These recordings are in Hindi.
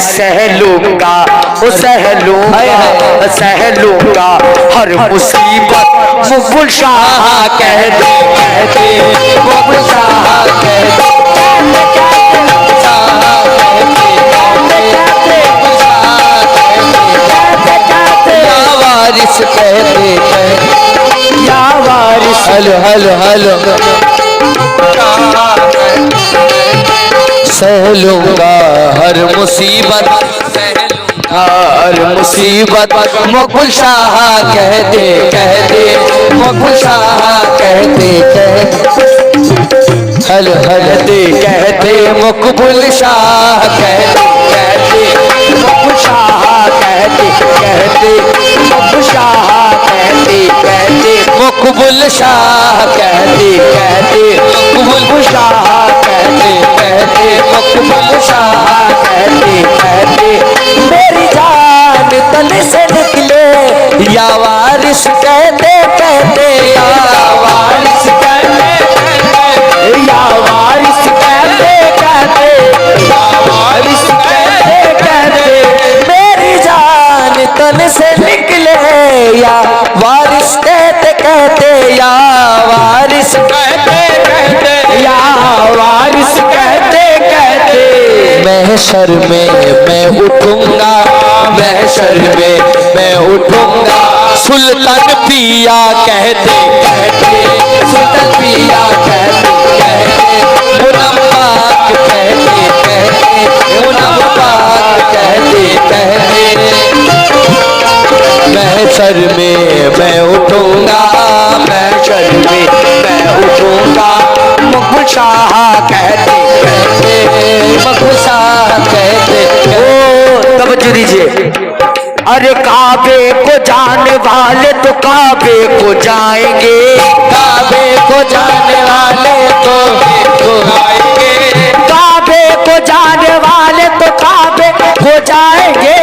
सह लूंगा, सह लूंगा हर मुसीबत। मुगल शाह कहते मुगल शाह कहते या वारिस कहते या वारिस। हेलो हेलो हेलो सह लूंगा हर मुसीबत, हर मुसीबत। मुगल शाह कहते मुगल शाह कहते हेलो कहते मुकबुल शाह कहते मुगल शाह कहते मुगल शाह कहते मुकबुल शाह कहते मुकबुल शाह कहते मुकबुल शाह कहते मेरी जान तन से निकले या वारिस कहते या वारिस कहते या वारिस कहते या वारिस कहते मेरी जान तन से निकले या वारिस कहते या वारिस कहते या वारिस कहते महशर में मैं उठूंगा, महशर में मैं उठूंगा सुल्तान पिया कहते सुल्तान पिया कहते मुनम्माक कहते मुनम्माक कहते महशर में मैं उठूंगा, महशर में मैं उठूंगा मुगल शाह कहते मुगल शाह कहते। ओ तवज्जो दीजिए। अरे काबे को जाने वाले तो काबे को जाएंगे, काबे को जाने वाले तो आएंगे, काबे को जाने वाले तो काबे को जाएंगे,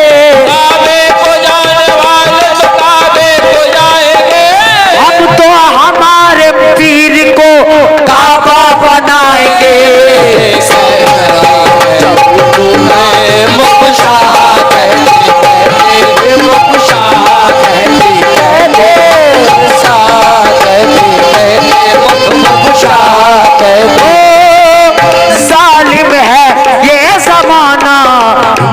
काबे को जाने वाले तो काबे को जाएंगे। हम तो हमारे पीर को काबा बनाएंगे। मुगल शाह कहते मुगल शाह कहते मुगल शाह कहते जालिम है ये ज़माना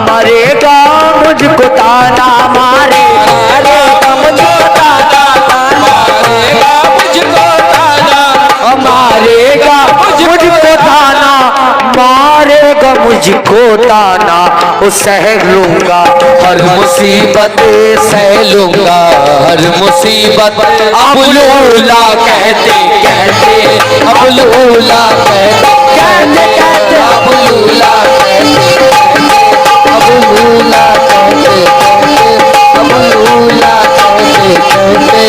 मरेगा मुझको ताना मारेगा मुझको ताना मारेगा मुझको ताना मारेगा मुझको ताना मारेगा मुझको ताना। सह लूंगा हर मुसीबत, सह लूंगा हर मुसीबत। अबुलूला कहते अबुलूला कहते अबुलूला अबुलूला कहते अबुलूला कहते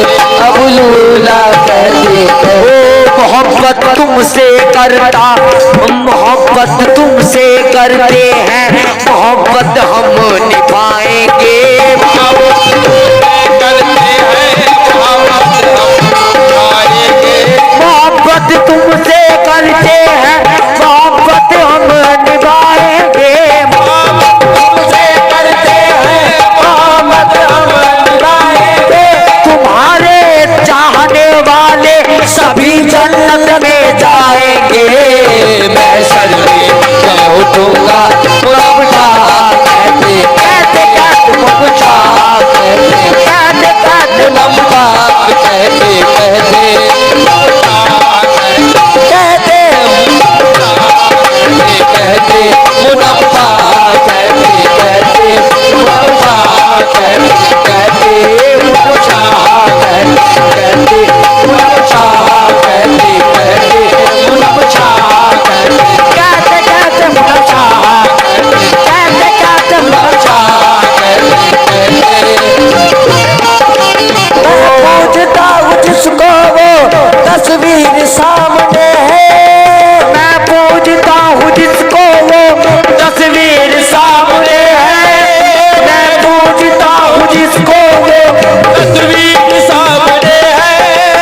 अबुलूला कहते। मोहब्बत तुमसे करता, मोहब्बत तुमसे करते हैं, मोहब्बत हम निभाएंगे। मोहब्बत तुमसे करते हैं, मोहब्बत हम निभाएंगे। तुमसे करते हैं, मोहब्बत हम निभाएंगे। तुम्हारे चाहने वाले सभी जन्नत में जाएंगे। मैं सर में मैं उठूंगा मुगल शाह कहते मुगल शाह कहते मुनम्माक कहते मुनम्माक कहते मुगल शाह कहते मुगल शाह कहते मुगल शाह कहते मुगल शाह कहते मुगल शाह पूछता हूँ जिसको वो तस्वीर सामने है, मैं पूछता हूँ जिसको वो तस्वीर सामने है, मैं पूछता हूँ जिसको वो तस्वीर सामने है।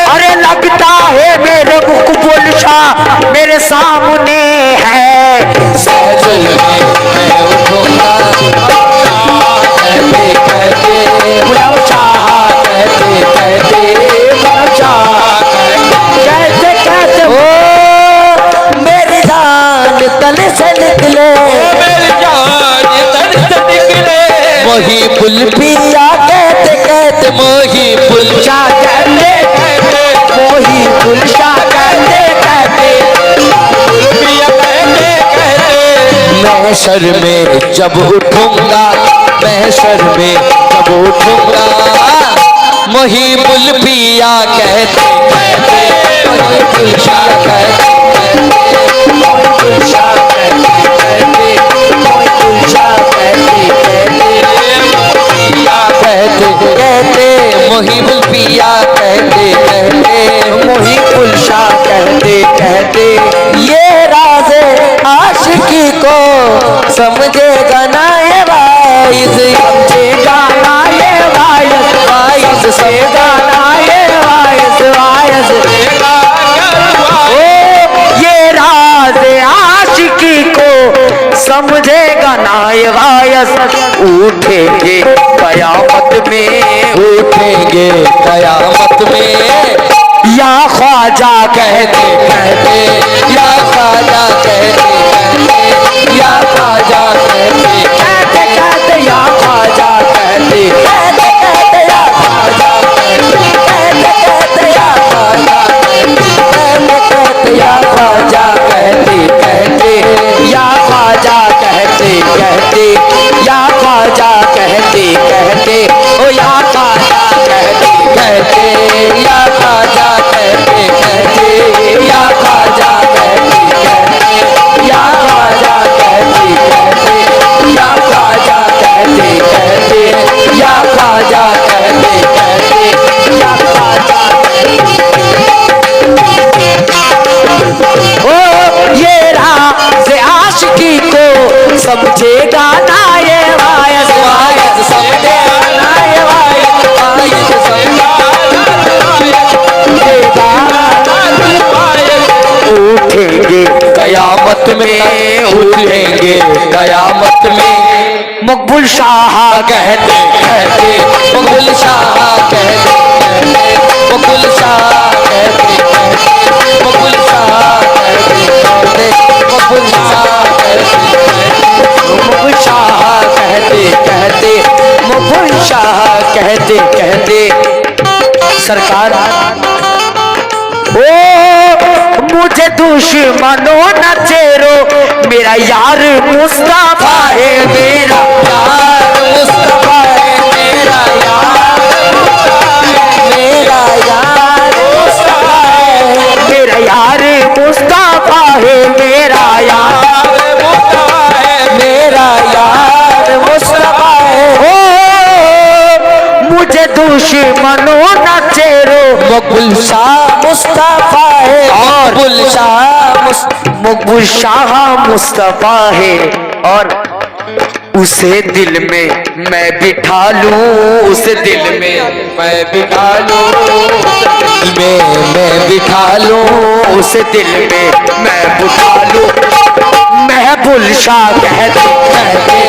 अरे लगता है मेरे मुकबुल शाह मेरे सामने है। सहल में मैं उठूंगा बुल पिया कहते कहते मोही बुल शाह कहते कहते मोही बुल शाह कहते कहते बुल पिया कहते कहते महशर में जब उठूंगा महशर में जब उठूंगा मोही बुल पिया कहते कहते मोही बुल शाह कहते कहते मोहिबुल पिया कहते कहते मोहिबुल शाह कहते कहते ये राज़ आशिकी को समझेगा ना ये वाइज़ समझेगा ना ये वाइज़ वाइज़ समझेगा ना ये वाइज़ वाइज़ ये राज़ आशिकी को समझेगा ना ये वाइज़ उठेंगे कयामत में उठेंगे कयामत में या ख्वाजा कहते कहते या ख्वाजा कहते कहते या ख्वाजा कहते कहते कहते या ख्वाजा कहते कहते कहते या ख्वाजा कहते कहते कहते या ख्वाजा कहते कहते या ख्वाजा कहते कहते या ख्वाजा कहते कहते या ख्वाजा कहते कहते ओ या ख्वाजा कहते कहते या ख्वाजा कहते कहते या ख्वाजा कहते कहते या ख्वाजा कहते कहते या ख्वाजा कहते कहते या ख्वाजा कहते कहते या ख्वाजा ओ ये राज़ आशिकी को समझेगा ना ये वाइज़ वाइज़ समझेगा ना ये वाइज़ वाइज़ उठेंगे कयामत में उठेंगे कयामत में मकबूल शाह कहते कहते मकबूल शाह कहते कहते मकबूल शाह कहते कहते मकबूल शाह कहते कहते मकबूल शाह कहते मकबूल शाह कहते कहते मकबूल शाह कहते कहते सरकार ओ मुझे दुश्मनों न चेरो मेरा यार मुस्तफा है मेरा यार मुस्तफा है मेरा यार मेरा यार मुस्तफा है मेरा यार मुस्तफा है मेरा यार मुस्तफा है मेरा यार मुस्तफा है ओ मुझे दुश्मनों न चेरो मकबूल शाह मुस्तफा है मकबूल शाह मुस्तफा है और उसे दिल में मैं बिठा लूं उसे दिल में मैं बिठा लूं मैं बिठा लूं उसे दिल में मैं बिठा लूं महबूल शाह कहते कहते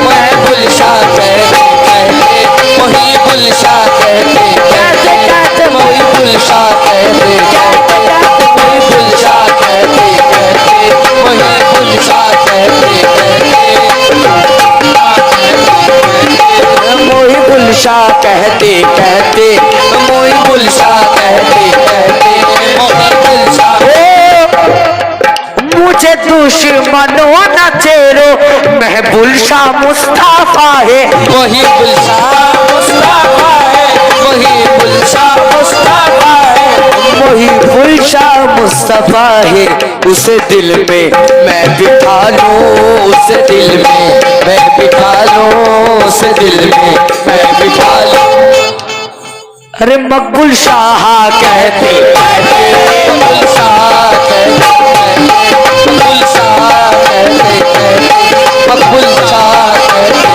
महबूल शाह कहते कहते मोहिबुल शाह कहते कहते कहते मोहिबुल शाह कहते कहते मोहिबुल शाह कहते कहते मोहिबुल शाह कहते कहते मोहिबुल शाह कहते कहते मोहिबुल शाह कहते कहते मोहिबुल शाह मुझे दुश्मनों न चेरो महबूल शाह मुस्तफा है मोहिबुल शाह मुस्तफा है मोहिबुल शाह मुस्तफा है मोहिबुल शाह मुस्तफा है उसे दिल में मैं बिठा लूं उसे दिल में मैं बिठा लूं उसे दिल में मैं बिठा लूं अरे मकबूल शाह कहते कहते मकबूल शाह कहते मकबूल शाह कहते कहते मकबूल शाह कहते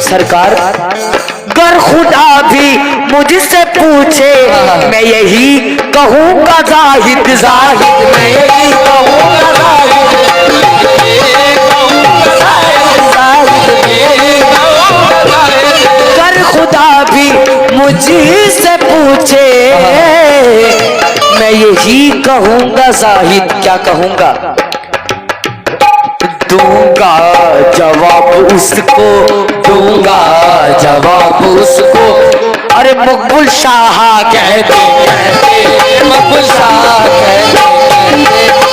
सरकार गर खुदा भी मुझसे पूछे मैं यही कहूँगा जाहिद जाहिद मैं यही कहूँगा गर खुदा भी मुझसे पूछे मैं यही कहूँगा जाहिद क्या कहूँगा दूंगा जवाब उसको, दूंगा जवाब उसको। अरे मकबूल शाह कहते कहते, मकबूल शाह कहते कहते